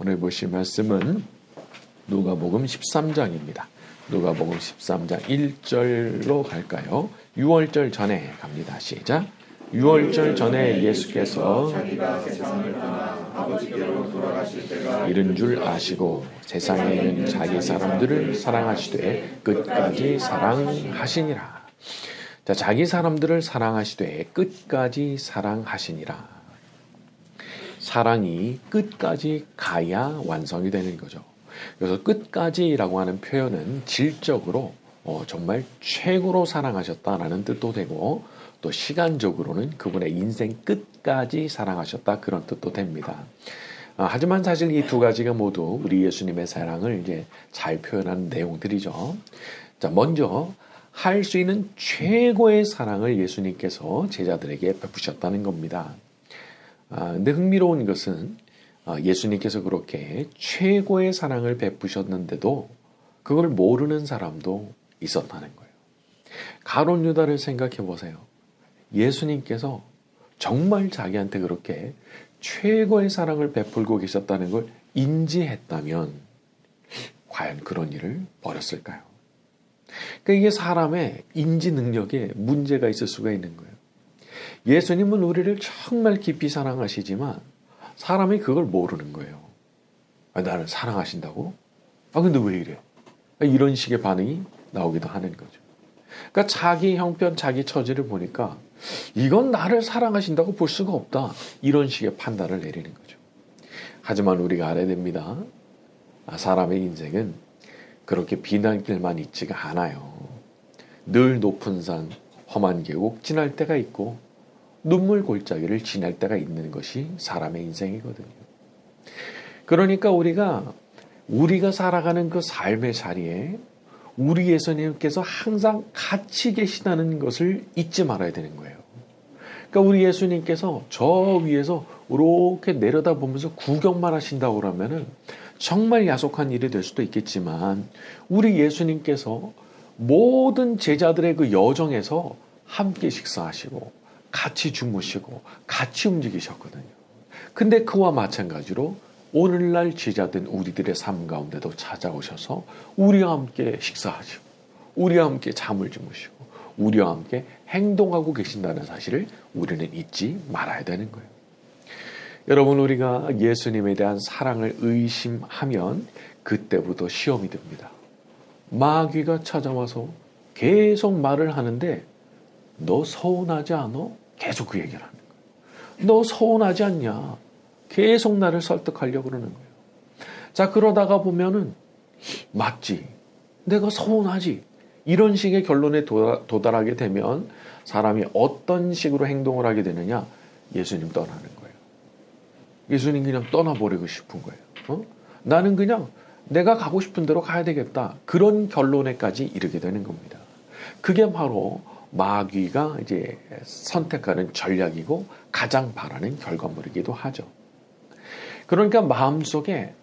오늘 보실 말씀은 누가복음 13장입니다. 누가복음 13장 1절로 갈까요? 6월절 전에 갑니다. 시작. 6월절 전에 예수께서 이른 줄 아시고 세상에 있는 자기 사람들을 사랑하시되 끝까지 사랑하시니라. 자, 자기 사람들을 사랑하시되 끝까지 사랑하시니라. 사랑이 끝까지 가야 완성이 되는 거죠. 그래서 끝까지라고 하는 표현은 질적으로 정말 최고로 사랑하셨다라는 뜻도 되고, 또 시간적으로는 그분의 인생 끝까지 사랑하셨다, 그런 뜻도 됩니다. 하지만 사실 이 두 가지가 모두 우리 예수님의 사랑을 이제 잘 표현하는 내용들이죠. 자, 먼저 할 수 있는 최고의 사랑을 예수님께서 제자들에게 베푸셨다는 겁니다. 근데 흥미로운 것은 예수님께서 그렇게 최고의 사랑을 베푸셨는데도 그걸 모르는 사람도 있었다는 거예요. 가룟 유다를 생각해 보세요. 예수님께서 정말 자기한테 그렇게 최고의 사랑을 베풀고 계셨다는 걸 인지했다면 과연 그런 일을 벌였을까요? 그러니까 이게 사람의 인지 능력에 문제가 있을 수가 있는 거예요. 예수님은 우리를 정말 깊이 사랑하시지만 사람이 그걸 모르는 거예요. 나를 사랑하신다고? 근데 왜 이래? 이런 식의 반응이 나오기도 하는 거죠. 그러니까 자기 형편, 자기 처지를 보니까 이건 나를 사랑하신다고 볼 수가 없다, 이런 식의 판단을 내리는 거죠. 하지만 우리가 알아야 됩니다. 사람의 인생은 그렇게 비난길만 있지가 않아요. 늘 높은 산, 험한 계곡 지날 때가 있고 눈물 골짜기를 지날 때가 있는 것이 사람의 인생이거든요. 그러니까 우리가 살아가는 그 삶의 자리에 우리 예수님께서 항상 같이 계시다는 것을 잊지 말아야 되는 거예요. 그러니까 우리 예수님께서 저 위에서 이렇게 내려다보면서 구경만 하신다고 그러면은 정말 야속한 일이 될 수도 있겠지만, 우리 예수님께서 모든 제자들의 그 여정에서 함께 식사하시고 같이 주무시고 같이 움직이셨거든요. 근데 그와 마찬가지로 오늘날 제자된 우리들의 삶 가운데도 찾아오셔서 우리와 함께 식사하시고 우리와 함께 잠을 주무시고 우리와 함께 행동하고 계신다는 사실을 우리는 잊지 말아야 되는 거예요. 여러분, 우리가 예수님에 대한 사랑을 의심하면 그때부터 시험이 듭니다. 마귀가 찾아와서 계속 말을 하는데 너 서운하지 않아? 계속 그 얘기를 하는 거예요. 너 서운하지 않냐? 계속 나를 설득하려고 그러는 거예요. 자, 그러다가 보면은 맞지, 내가 서운하지, 이런 식의 결론에 도달하게 되면 사람이 어떤 식으로 행동을 하게 되느냐? 예수님 떠나는 거예요. 예수님 그냥 떠나버리고 싶은 거예요. 나는 그냥 내가 가고 싶은 대로 가야 되겠다, 그런 결론에까지 이르게 되는 겁니다. 그게 바로 마귀가 이제 선택하는 전략이고 가장 바라는 결과물이기도 하죠. 그러니까 마음속에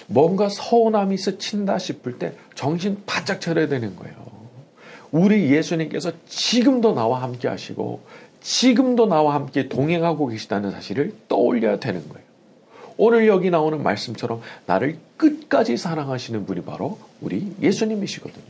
뭔가 서운함이 스친다 싶을 때 정신 바짝 차려야 되는 거예요. 우리 예수님께서 지금도 나와 함께 하시고 지금도 나와 함께 동행하고 계시다는 사실을 떠올려야 되는 거예요. 오늘 여기 나오는 말씀처럼 나를 끝까지 사랑하시는 분이 바로 우리 예수님이시거든요.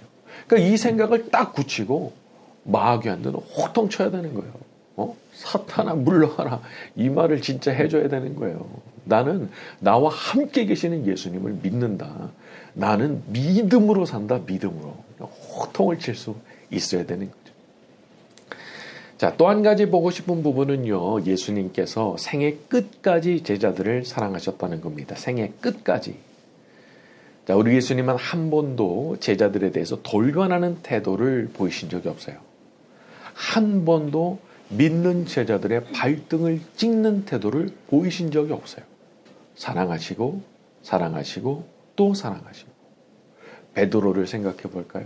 그러니까 이 생각을 딱 굳히고 마귀한테는 호통 쳐야 되는 거예요. 사탄아 물러가라, 이 말을 진짜 해줘야 되는 거예요. 나는 나와 함께 계시는 예수님을 믿는다. 나는 믿음으로 산다, 믿음으로. 호통을 칠 수 있어야 되는 거죠. 자, 또 한 가지 보고 싶은 부분은요, 예수님께서 생애 끝까지 제자들을 사랑하셨다는 겁니다. 생애 끝까지. 자, 우리 예수님은 한 번도 제자들에 대해서 돌변하는 태도를 보이신 적이 없어요. 한 번도 믿는 제자들의 발등을 찍는 태도를 보이신 적이 없어요. 사랑하시고 사랑하시고 또 사랑하시고. 베드로를 생각해 볼까요?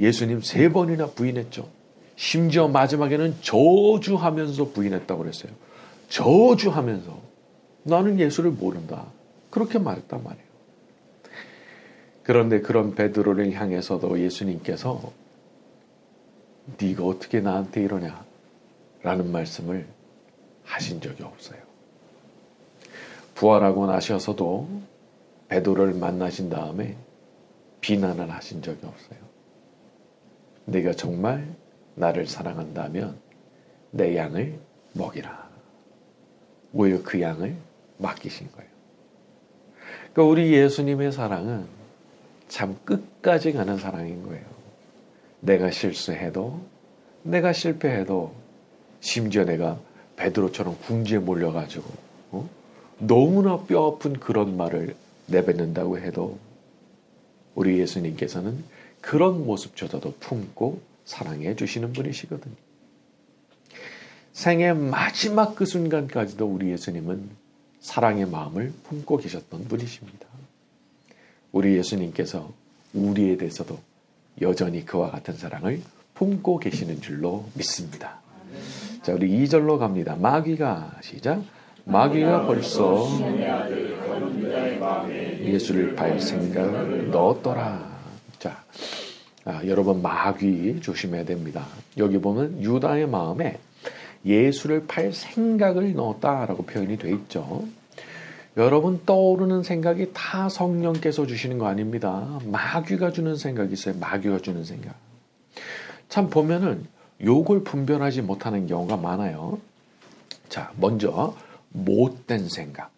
예수님 3번이나 부인했죠. 심지어 마지막에는 저주하면서 부인했다고 그랬어요. 저주하면서 나는 예수를 모른다, 그렇게 말했단 말이에요. 그런데 그런 베드로를 향해서도 예수님께서 네가 어떻게 나한테 이러냐 라는 말씀을 하신 적이 없어요. 부활하고 나셔서도 베드로를 만나신 다음에 비난을 하신 적이 없어요. 네가 정말 나를 사랑한다면 내 양을 먹이라. 오히려 그 양을 맡기신 거예요. 그러니까 우리 예수님의 사랑은 참 끝까지 가는 사랑인 거예요. 내가 실수해도, 내가 실패해도, 심지어 내가 베드로처럼 궁지에 몰려가지고 너무나 뼈아픈 그런 말을 내뱉는다고 해도 우리 예수님께서는 그런 모습조차도 품고 사랑해 주시는 분이시거든요. 생의 마지막 그 순간까지도 우리 예수님은 사랑의 마음을 품고 계셨던 분이십니다. 우리 예수님께서 우리에 대해서도 여전히 그와 같은 사랑을 품고 계시는 줄로 믿습니다. 자, 우리 2절로 갑니다. 마귀가 시작. 마귀가 벌써 예수를 팔 생각을 넣었더라. 자, 여러분 마귀 조심해야 됩니다. 여기 보면 유다의 마음에 예수를 팔 생각을 넣었다라고 표현이 되어 있죠. 여러분 떠오르는 생각이 다 성령께서 주시는 거 아닙니다. 마귀가 주는 생각이 있어요. 마귀가 주는 생각. 참 보면은 요걸 분별하지 못하는 경우가 많아요. 자, 먼저 못된 생각,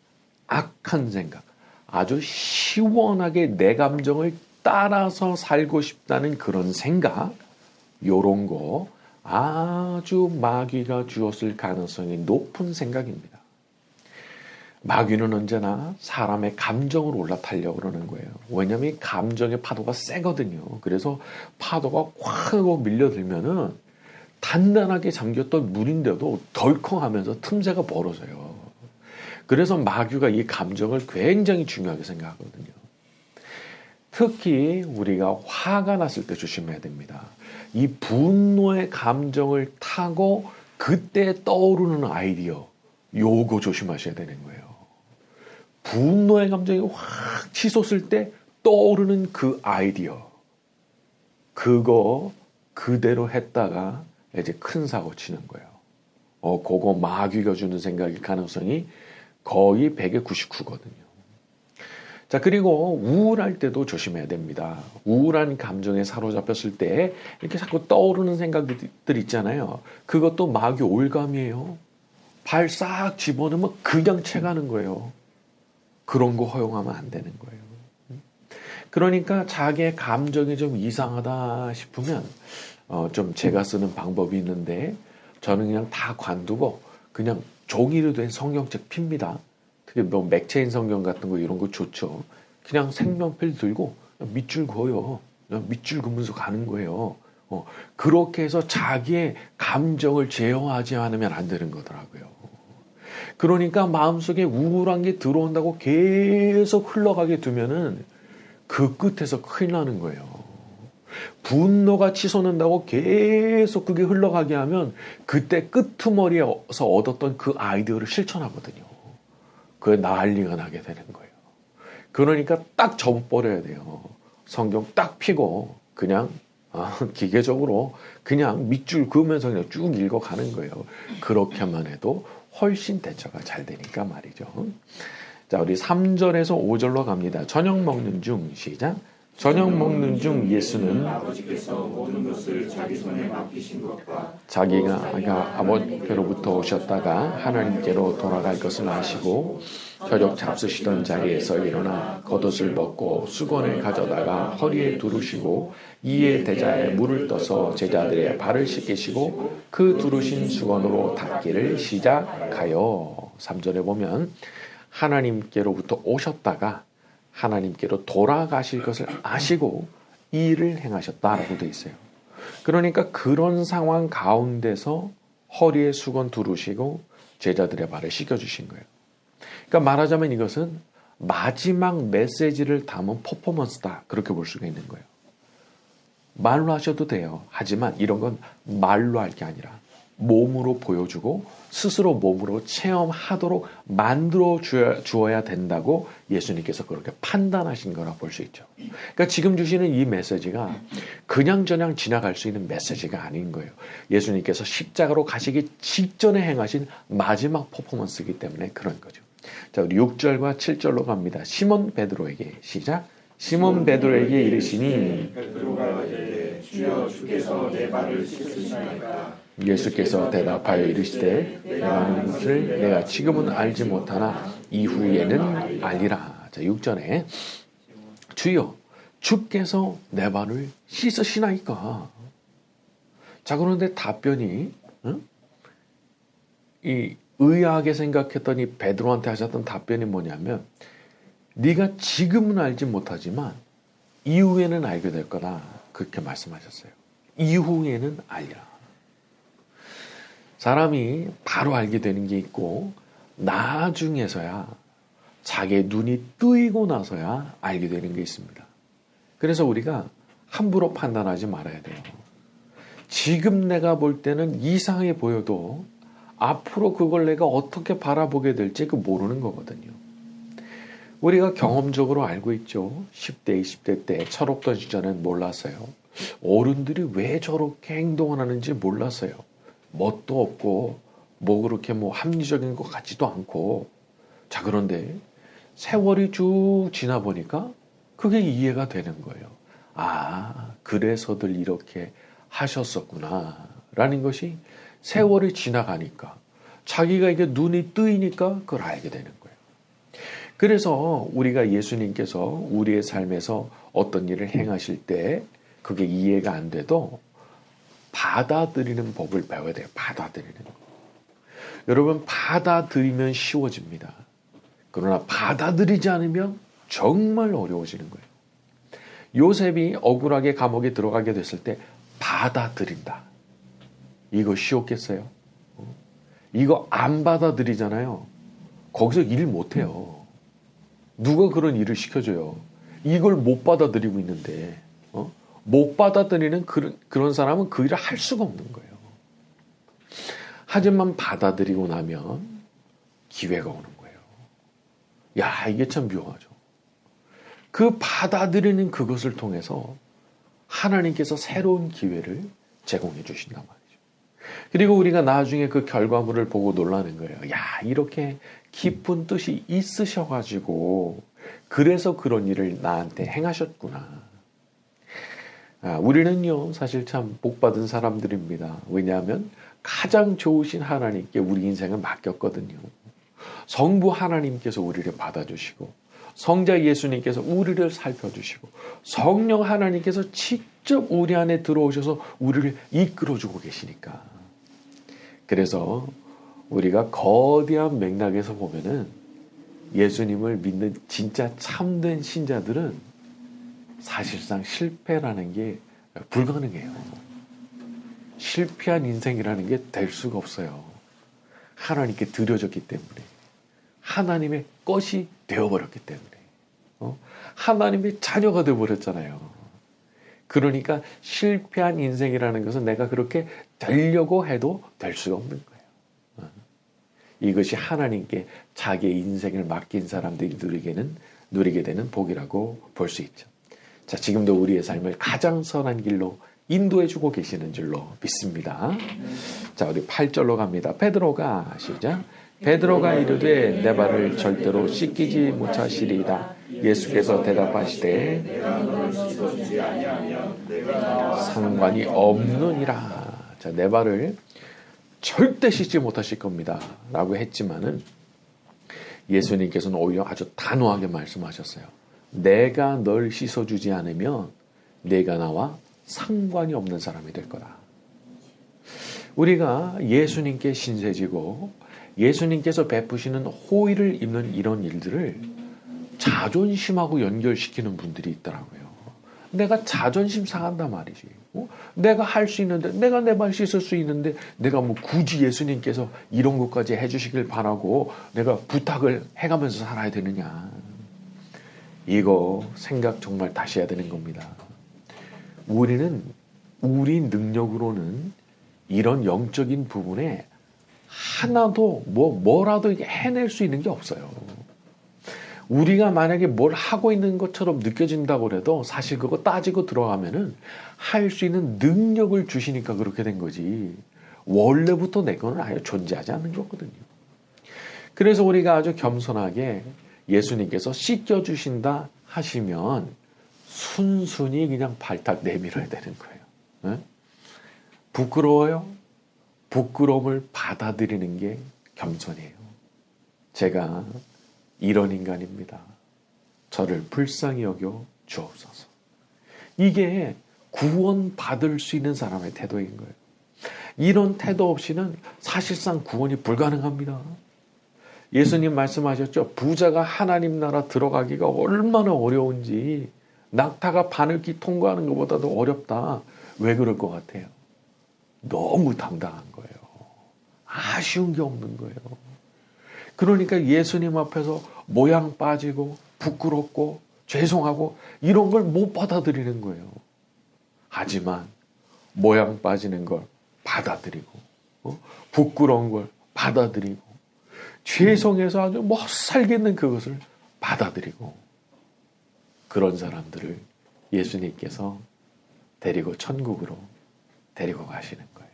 악한 생각, 아주 시원하게 내 감정을 따라서 살고 싶다는 그런 생각, 요런 거 아주 마귀가 주었을 가능성이 높은 생각입니다. 마귀는 언제나 사람의 감정을 올라타려고 그러는 거예요. 왜냐하면 이 감정의 파도가 세거든요. 그래서 파도가 확 하고 밀려들면은 단단하게 잠겼던 물인데도 덜컹하면서 틈새가 벌어져요. 그래서 마귀가 이 감정을 굉장히 중요하게 생각하거든요. 특히 우리가 화가 났을 때 조심해야 됩니다. 이 분노의 감정을 타고 그때 떠오르는 아이디어, 요거 조심하셔야 되는 거예요. 분노의 감정이 확 치솟을 때 떠오르는 그 아이디어, 그거 그대로 했다가 이제 큰 사고 치는 거예요. 그거 마귀가 주는 생각일 가능성이 거의 100에 99거든요. 자, 그리고 우울할 때도 조심해야 됩니다. 우울한 감정에 사로잡혔을 때 이렇게 자꾸 떠오르는 생각들 있잖아요. 그것도 마귀 올감이에요. 발 싹 집어넣으면 그냥 채가는 거예요. 그런 거 허용하면 안 되는 거예요. 그러니까 자기의 감정이 좀 이상하다 싶으면 좀 제가 쓰는 방법이 있는데 저는 그냥 다 관두고 그냥 종이로 된 성경책 핍니다. 특히 뭐 맥체인 성경 같은 거 이런 거 좋죠. 그냥 생명필 들고 밑줄 그어요. 밑줄 그으면서 가는 거예요. 그렇게 해서 자기의 감정을 제어하지 않으면 안 되는 거더라고요. 그러니까 마음속에 우울한 게 들어온다고 계속 흘러가게 두면은 그 끝에서 큰일 나는 거예요. 분노가 치솟는다고 계속 그게 흘러가게 하면 그때 끄트머리에서 얻었던 그 아이디어를 실천하거든요. 그게 난리가 나게 되는 거예요. 그러니까 딱 접어버려야 돼요. 성경 딱 펴고 그냥 기계적으로 그냥 밑줄 그으면서 그냥 쭉 읽어가는 거예요. 그렇게만 해도 훨씬 대처가 잘 되니까 말이죠. 자, 우리 3절에서 5절로 갑니다. 저녁 먹는 중 시작. 저녁 먹는 중 예수는 아버지께서 모든 것을 자기 손에 맡기신 것과 자기가 아버지께로부터 오셨다가 하나님께로 돌아갈 것을 아시고 저녁 잡수시던 자리에서 일어나 겉옷을 벗고 수건을 가져다가 허리에 두르시고 이에 대자에 물을 떠서 제자들의 발을 씻기시고 그 두르신 수건으로 닦기를 시작하여 3절에 보면 하나님께로부터 오셨다가 하나님께로 돌아가실 것을 아시고 이 일을 행하셨다라고 되어 있어요. 그러니까 그런 상황 가운데서 허리에 수건 두르시고 제자들의 발을 씻겨주신 거예요. 그러니까 말하자면 이것은 마지막 메시지를 담은 퍼포먼스다. 그렇게 볼 수가 있는 거예요. 말로 하셔도 돼요. 하지만 이런 건 말로 할 게 아니라 몸으로 보여주고 스스로 몸으로 체험하도록 만들어 주어야 된다고 예수님께서 그렇게 판단하신 거라 볼 수 있죠. 그러니까 지금 주시는 이 메시지가 그냥저냥 지나갈 수 있는 메시지가 아닌 거예요. 예수님께서 십자가로 가시기 직전에 행하신 마지막 퍼포먼스이기 때문에 그런 거죠. 자, 우리 6절과 7절로 갑니다. 시몬 베드로에게 시작. 시몬 베드로에게 이르시니 베드로가 이르되 주여 주께서 내 발을 씻으시나이까. 예수께서 대답하여 이르시되 내가 하는 것을 내가 지금은 알지 못하나 이후에는 알리라. 자, 6절에 주여 주께서 내 발을 씻으시나이까. 자, 그런데 답변이 이 의아하게 생각했더니 베드로한테 하셨던 답변이 뭐냐면 네가 지금은 알지 못하지만 이후에는 알게 될 거다. 그렇게 말씀하셨어요. 이후에는 알리라. 사람이 바로 알게 되는 게 있고 나중에서야 자기의 눈이 뜨이고 나서야 알게 되는 게 있습니다. 그래서 우리가 함부로 판단하지 말아야 돼요. 지금 내가 볼 때는 이상해 보여도 앞으로 그걸 내가 어떻게 바라보게 될지 그 모르는 거거든요. 우리가 경험적으로 알고 있죠. 10대, 20대 때 철없던 시절엔 몰랐어요. 어른들이 왜 저렇게 행동을 하는지 몰랐어요. 멋도 없고 뭐 그렇게 뭐 합리적인 것 같지도 않고. 자, 그런데 세월이 쭉 지나 보니까 그게 이해가 되는 거예요. 아, 그래서들 이렇게 하셨었구나 라는 것이 세월이 지나가니까 자기가 이게 눈이 뜨이니까 그걸 알게 되는 거예요. 그래서 우리가 예수님께서 우리의 삶에서 어떤 일을 행하실 때 그게 이해가 안 돼도 받아들이는 법을 배워야 돼요. 받아들이는 거. 여러분, 받아들이면 쉬워집니다. 그러나 받아들이지 않으면 정말 어려워지는 거예요. 요셉이 억울하게 감옥에 들어가게 됐을 때 받아들인다. 이거 쉬웠겠어요? 이거 안 받아들이잖아요. 거기서 일 못해요. 누가 그런 일을 시켜줘요? 이걸 못 받아들이고 있는데 못 받아들이는 그런 사람은 그 일을 할 수가 없는 거예요. 하지만 받아들이고 나면 기회가 오는 거예요. 야, 이게 참 묘하죠. 그 받아들이는 그것을 통해서 하나님께서 새로운 기회를 제공해 주신단 말이죠. 그리고 우리가 나중에 그 결과물을 보고 놀라는 거예요. 야, 이렇게 깊은 뜻이 있으셔가지고 그래서 그런 일을 나한테 행하셨구나. 우리는요, 사실 참 복받은 사람들입니다. 왜냐하면 가장 좋으신 하나님께 우리 인생을 맡겼거든요. 성부 하나님께서 우리를 받아주시고 성자 예수님께서 우리를 살펴주시고 성령 하나님께서 직접 우리 안에 들어오셔서 우리를 이끌어주고 계시니까. 그래서 우리가 거대한 맥락에서 보면은 예수님을 믿는 진짜 참된 신자들은 사실상 실패라는 게 불가능해요. 실패한 인생이라는 게 될 수가 없어요. 하나님께 드려졌기 때문에. 하나님의 것이 되어버렸기 때문에. 하나님의 자녀가 되어버렸잖아요. 그러니까 실패한 인생이라는 것은 내가 그렇게 되려고 해도 될 수가 없는 거예요. 이것이 하나님께 자기의 인생을 맡긴 사람들이 누리게 되는 복이라고 볼 수 있죠. 자, 지금도 우리의 삶을 가장 선한 길로 인도해주고 계시는 줄로 믿습니다. 자, 우리 8절로 갑니다. 베드로가 시작. 베드로가 이르되 내 발을 절대로 씻기지 못하시리이다. 예수께서 대답하시되 상관이 없느니라. 자, 내 발을 절대 씻지 못하실 겁니다 라고 했지만은 예수님께서는 오히려 아주 단호하게 말씀하셨어요. 내가 널 씻어주지 않으면 내가 나와 상관이 없는 사람이 될 거다. 우리가 예수님께 신세지고 예수님께서 베푸시는 호의를 입는 이런 일들을 자존심하고 연결시키는 분들이 있더라고요. 내가 자존심 상한단 말이지. 내가 할 수 있는데, 내가 내 발 씻을 수 있는데 내가 뭐 굳이 예수님께서 이런 것까지 해주시길 바라고 내가 부탁을 해가면서 살아야 되느냐. 이거 생각 정말 다시 해야 되는 겁니다. 우리는 우리 능력으로는 이런 영적인 부분에 하나도 뭐라도 해낼 수 있는 게 없어요. 우리가 만약에 뭘 하고 있는 것처럼 느껴진다고 해도 사실 그거 따지고 들어가면은 할 수 있는 능력을 주시니까 그렇게 된 거지. 원래부터 내 거는 아예 존재하지 않는 거거든요. 그래서 우리가 아주 겸손하게 예수님께서 씻겨주신다 하시면 순순히 그냥 발탁 내밀어야 되는 거예요. 네? 부끄러워요? 부끄러움을 받아들이는 게 겸손이에요. 제가 이런 인간입니다. 저를 불쌍히 여겨 주옵소서. 이게 구원받을 수 있는 사람의 태도인 거예요. 이런 태도 없이는 사실상 구원이 불가능합니다. 예수님 말씀하셨죠. 부자가 하나님 나라 들어가기가 얼마나 어려운지, 낙타가 바늘길 통과하는 것보다도 어렵다. 왜 그럴 것 같아요? 너무 당당한 거예요. 아쉬운 게 없는 거예요. 그러니까 예수님 앞에서 모양 빠지고 부끄럽고 죄송하고 이런 걸 못 받아들이는 거예요. 하지만 모양 빠지는 걸 받아들이고 부끄러운 걸 받아들이고 죄송해서 아주 못 살겠는 그것을 받아들이고, 그런 사람들을 예수님께서 데리고 천국으로 데리고 가시는 거예요.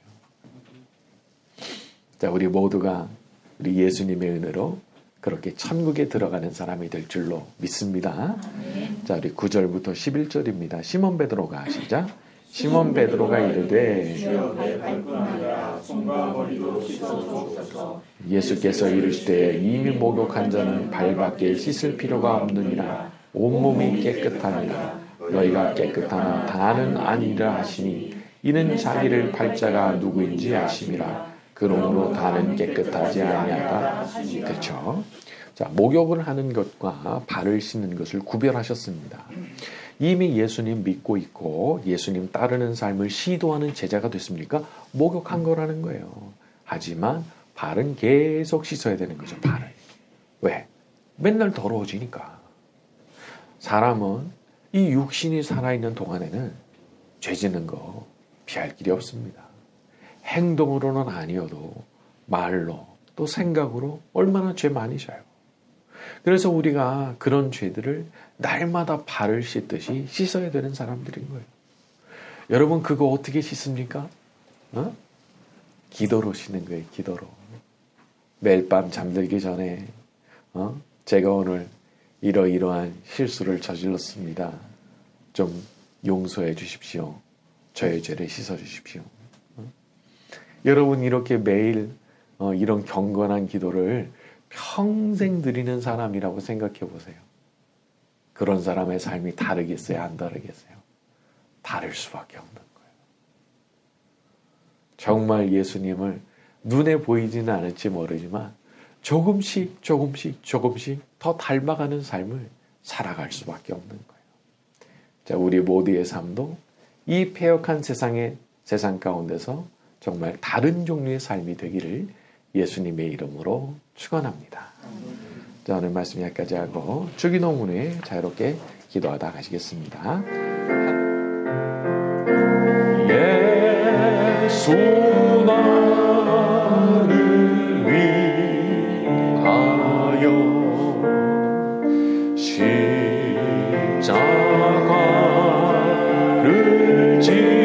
자, 우리 모두가 우리 예수님의 은혜로 그렇게 천국에 들어가는 사람이 될 줄로 믿습니다. 자, 우리 9절부터 11절입니다. 시몬 베드로가 시작. 시몬 베드로가 이르되 주여 내 발뿐아니라 손과 머리도 씻어주옵소서. 예수께서 이르시되 이미 목욕한 자는 발밖에 씻을 필요가 없느니라. 온몸이 깨끗하니라. 너희가 깨끗하나 다는 아니라 하시니 이는 자기를 팔자가 누구인지 아심이라. 그러므로 다는 깨끗하지 아니하다. 그렇죠? 자, 목욕을 하는 것과 발을 씻는 것을 구별하셨습니다. 이미 예수님 믿고 있고 예수님 따르는 삶을 시도하는 제자가 됐습니까? 목욕한 거라는 거예요. 하지만 발은 계속 씻어야 되는 거죠. 발을. 왜? 맨날 더러워지니까. 사람은 이 육신이 살아있는 동안에는 죄 짓는 거 피할 길이 없습니다. 행동으로는 아니어도 말로 또 생각으로 얼마나 죄 많이 져요. 그래서 우리가 그런 죄들을 날마다 발을 씻듯이 씻어야 되는 사람들인 거예요. 여러분 그거 어떻게 씻습니까? 기도로 씻는 거예요. 기도로. 매일 밤 잠들기 전에 제가 오늘 이러이러한 실수를 저질렀습니다. 좀 용서해 주십시오. 저의 죄를 씻어 주십시오. 여러분 이렇게 매일 이런 경건한 기도를 평생 드리는 사람이라고 생각해 보세요. 그런 사람의 삶이 다르겠어요? 안 다르겠어요? 다를 수밖에 없는 거예요. 정말 예수님을 눈에 보이지는 않을지 모르지만 조금씩 더 닮아가는 삶을 살아갈 수밖에 없는 거예요. 자, 우리 모두의 삶도 이 패역한 세상 가운데서 정말 다른 종류의 삶이 되기를 예수님의 이름으로 축원합니다. 자, 오늘 말씀 여기까지 하고 주기도문 후에 자유롭게 기도하다 가시겠습니다. 예수 나를 위하여 십자가를 지되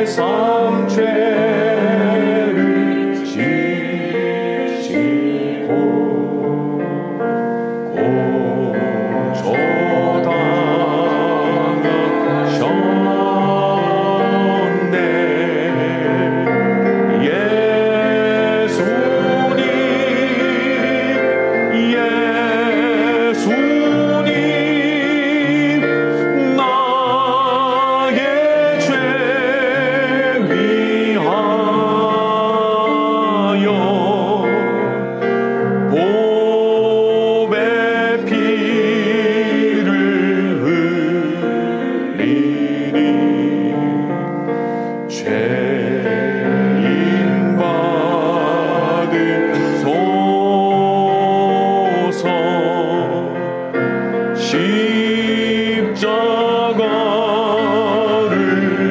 세상 죄를 지시고 고초당하셨네. 예수님 나의 죄 위하여 보배 피를 흘리니 죄인 받으소서. 십자가를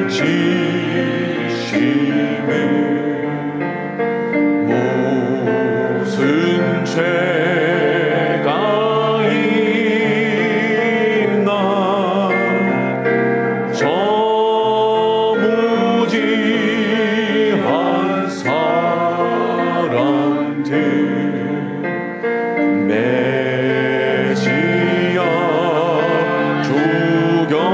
지심에 무슨 죄가 있나. 저 무지 메시아 죽였네.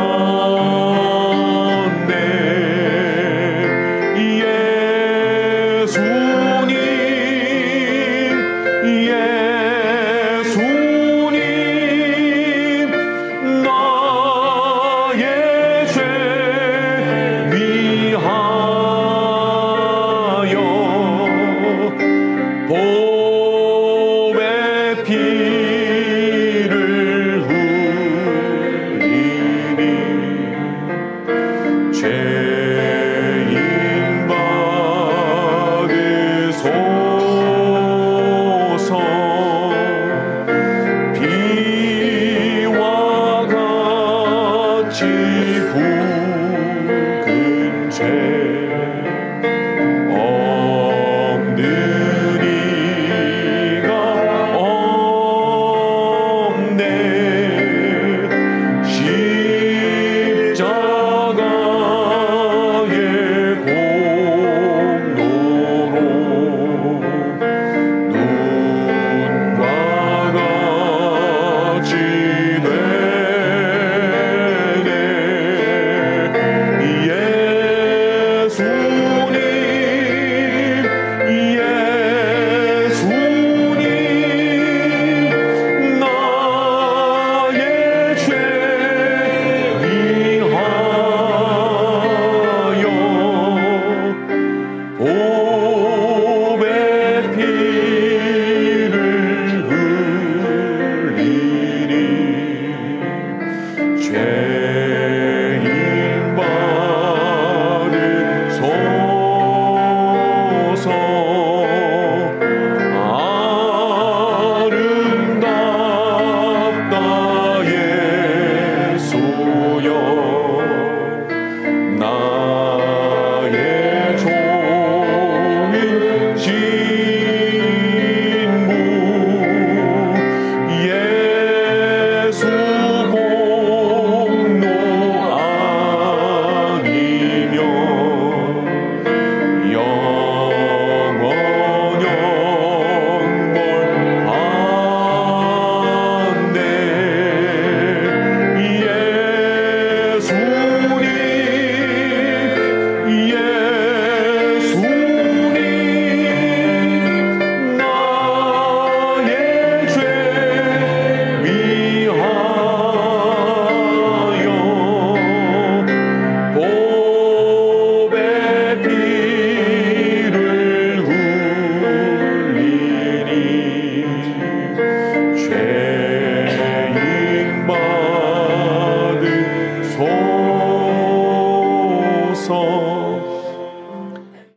예수님 나의 죄 위하여